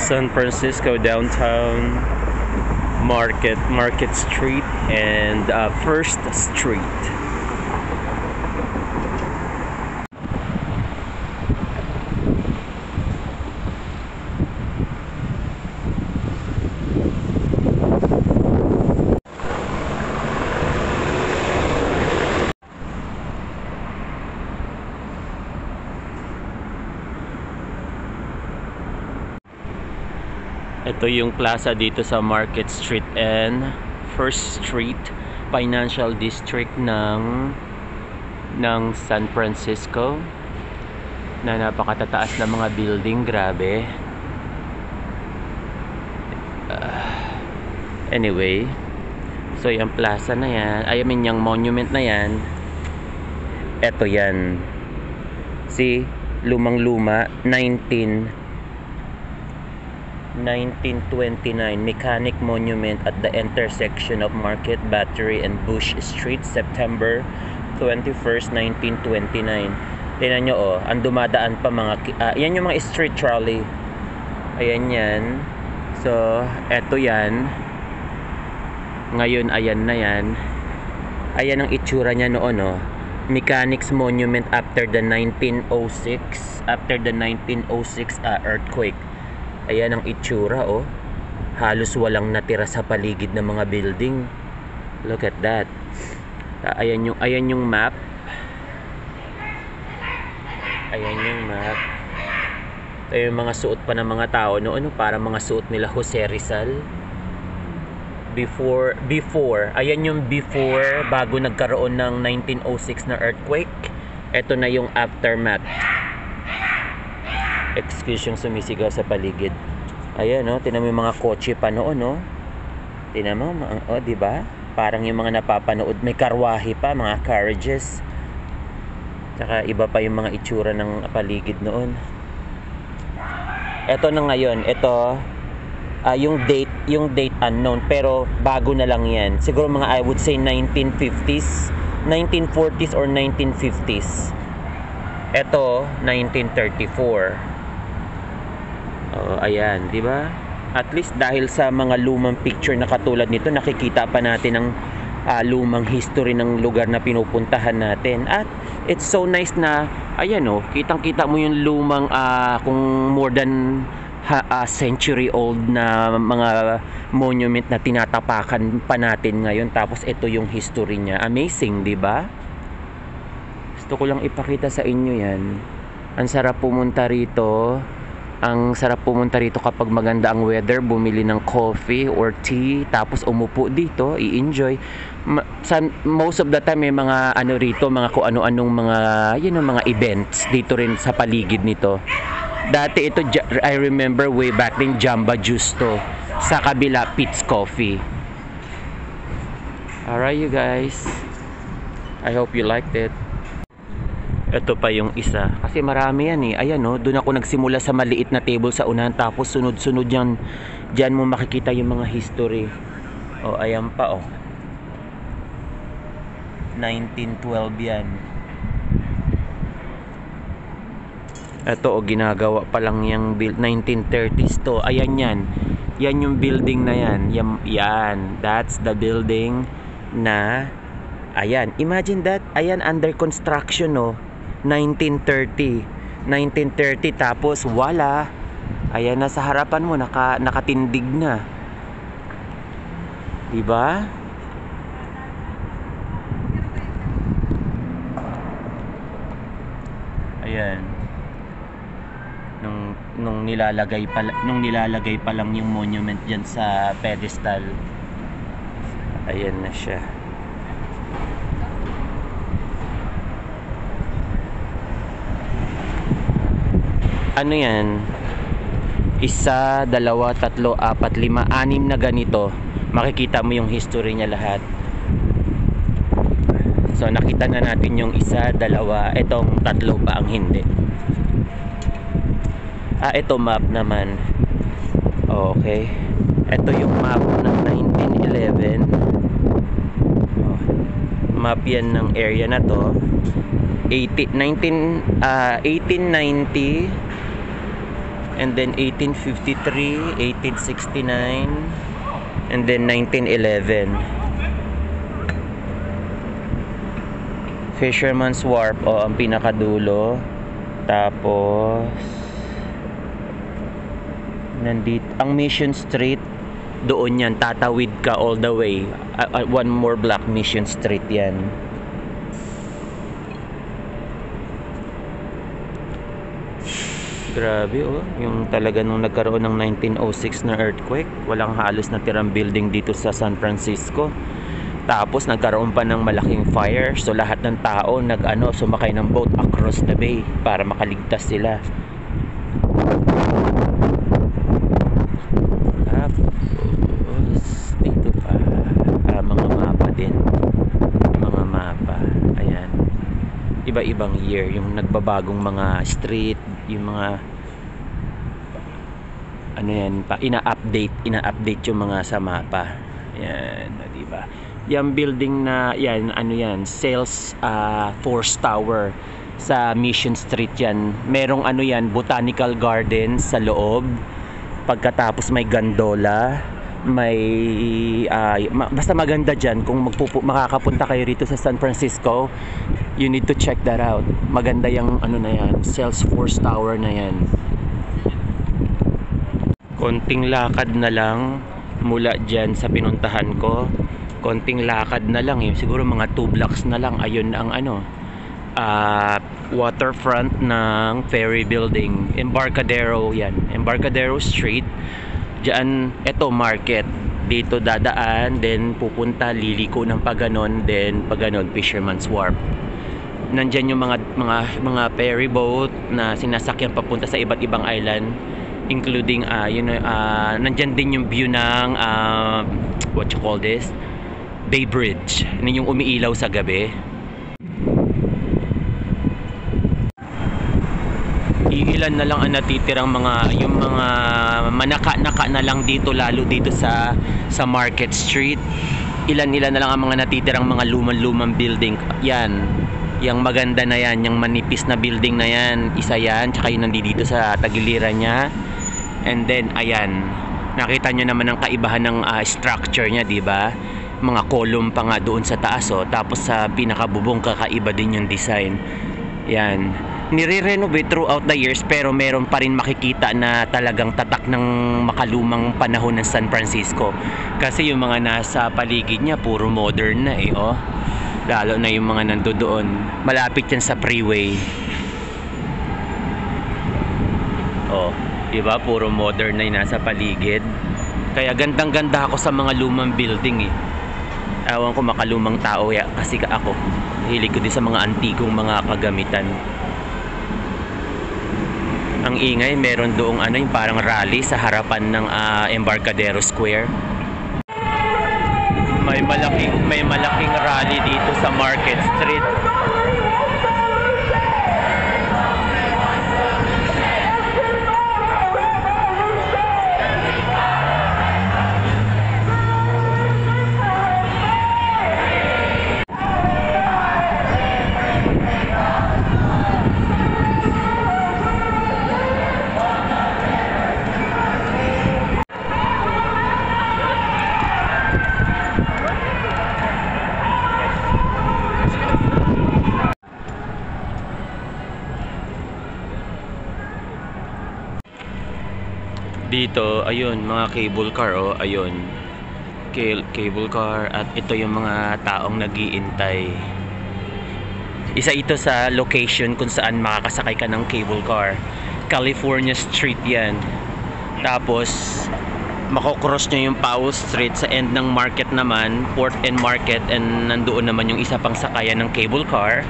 San Francisco downtown Market Street and First Street. Ito yung plaza dito sa Market Street and First Street, Financial District ng San Francisco, na napakatataas na mga building, grabe. Anyway, so yung plaza na yan, I mean yung monument na yan, eto yan. See, lumang-luma, 1929 Mechanic Monument at the intersection of Market, Battery and Bush Street, September 21st, 1929. Tingnan nyo, oh, ang dumadaan pa mga yan yung mga street trolley. Ayan yan. So, eto yan. Ngayon, ayan na yan. Ayan ang itsura niya noon, oh. Mechanics Monument after the 1906 earthquake. Ayan ang itsura, oh. Halos walang natira sa paligid ng mga building. Look at that. Ayan yung map. Ayan yung map. Ito yung mga suot pa ng mga tao noon, para mga suot nila Jose Rizal. Before, ayan yung before, bago nagkaroon ng 1906 na earthquake. Ito na yung aftermath. Excuse yung sumisigaw sa paligid. Ayan, no, tinan mo yung mga kotse pa noon, no. Tinan mo, oh, di ba? Parang yung mga napapanood, may karwahe pa, mga carriages. Tsaka iba pa yung mga itsura ng paligid noon. Ito na ngayon, ito yung date unknown, pero bago na lang yan. Siguro mga, I would say 1950s, 1940s or 1950s. Ito 1934. Ayan, di ba? At least dahil sa mga lumang picture na katulad nito, nakikita pa natin ang lumang history ng lugar na pinupuntahan natin. At it's so nice na, ayan, oh, kitang-kita mo yung lumang kung more than century old na mga monument na tinatapakan pa natin ngayon. Tapos ito yung history niya. Amazing, di ba? Gusto ko lang ipakita sa inyo yan. Ang sarap pumunta rito. Ang sarap pumunta rito kapag maganda ang weather, bumili ng coffee or tea, tapos umupo dito, i-enjoy. Most of the time may mga ano rito, mga kung ano-anong mga, mga events dito rin sa paligid nito. Dati ito, I remember way back din, Jamba Juice to. Sa kabila, Pete's Coffee. Alright, you guys. I hope you liked it. Ito pa yung isa. Kasi marami yan, eh. Ayan, oh, doon ako nagsimula sa maliit na table sa unahan. Tapos sunod-sunod yan. Diyan mo makikita yung mga history. Oh, ayan pa, oh. 1912 yan. Ito, oh, ginagawa pa lang yung 1930s to. Ayan yan. Yan yung building na yan. Yan. That's the building na, ayan. Imagine that. Ayan, under construction, oh. 1930 tapos wala. Ayan na sa harapan mo, nakatindig na. Diba? Ayan. Nung nilalagay pa lang yung monument diyan sa pedestal. Ayan na siya. Ano yan? 1, 2, 3, 4, 5, 6 na ganito. Makikita mo yung history niya lahat. So nakita na natin yung 1, 2, itong 3 pa ang hindi. Ito map naman. Okay. Ito yung map ng 1911. Map yan ng area na to. 1890 and then 1853, 1869, and then 1911. Fisherman's Wharf, ang pinakadulo. Tapos nandito ang Mission Street, doon yan, tatawid ka all the way, one more block, Mission Street yan. Grabe, yung talaga nung nagkaroon ng 1906 na earthquake, walang halos natirang building dito sa San Francisco. Tapos nagkaroon pa ng malaking fire, so lahat ng tao sumakay ng boat across the bay para makaligtas sila. Tapos dito pa mga mapa din, mga mapa, ayan, iba-ibang year, yung nagbabagong mga street, yung mga ina-update yung mga sa mapa. Yan, di ba? Yung building na yan, sales Force Tower sa Mission Street yan. Merong botanical garden sa loob. Pagkatapos may gondola, may basta maganda dyan. Kung makakapunta kayo rito sa San Francisco, you need to check that out. Maganda yung na yan, sales Force Tower na yan. Konting lakad na lang mula dyan sa pinuntahan ko. Konting lakad na lang, siguro mga 2 blocks na lang, ayun ang waterfront ng Ferry Building, Embarcadero yan, Embarcadero Street. Diyan, eto market, dito dadaan, then pupunta, liliko ng paganon, then paganon Fisherman's Wharf. Nandyan yung mga ferry boat na sinasakyan papunta sa iba't ibang island, including nandyan din yung view ng what you call this, Bay Bridge, yung umiilaw sa gabi. Iilan na lang ang natitirang yung mga manaka-naka na lang dito, lalo dito sa Market Street. Ilan-ilan na lang ang mga natitirang mga lumang building. Yan, yung maganda na yan, yung manipis na building na yan, isa yan, tsaka yung nandito sa tagiliran niya. And then ayan, nakita nyo naman ang kaibahan ng structure niya, di ba? Mga column pa nga doon sa taas, tapos sa pinakabubong kakaiba din yung design. Yan, nire-renovate throughout the years, pero meron pa rin makikita na talagang tatak ng makalumang panahon ng San Francisco. Kasi yung mga nasa paligid niya puro modern na lalo na yung mga nandoon, malapit yan sa freeway. Diba, puro modern na yung nasa paligid. Kaya gandang-ganda ako sa mga lumang building Ewan ko, makalumang tao kasi ako, hilig ko din sa mga antikong mga kagamitan. Ang ingay, meron doong yung parang rally sa harapan ng Embarcadero Square. May malaking rally dito sa Market Street. Dito, ayun, mga cable car, ayun, cable car, at ito yung mga taong nag-iintay. Isa ito sa location kung saan makakasakay ka ng cable car. California Street yan. Tapos makocross nyo yung Powell Street, sa end ng market naman, Port and Market, and nandoon naman yung isa pang sakayan ng cable car.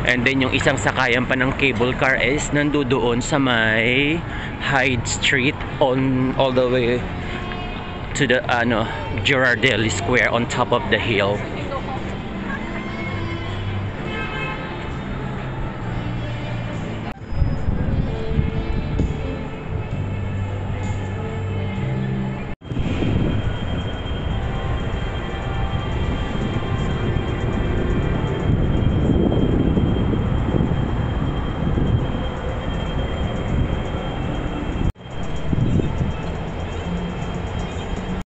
And then yung isang sakayan pa ng cable car is nandoon sa may Hyde Street, on all the way to the Girardelli Square on top of the hill.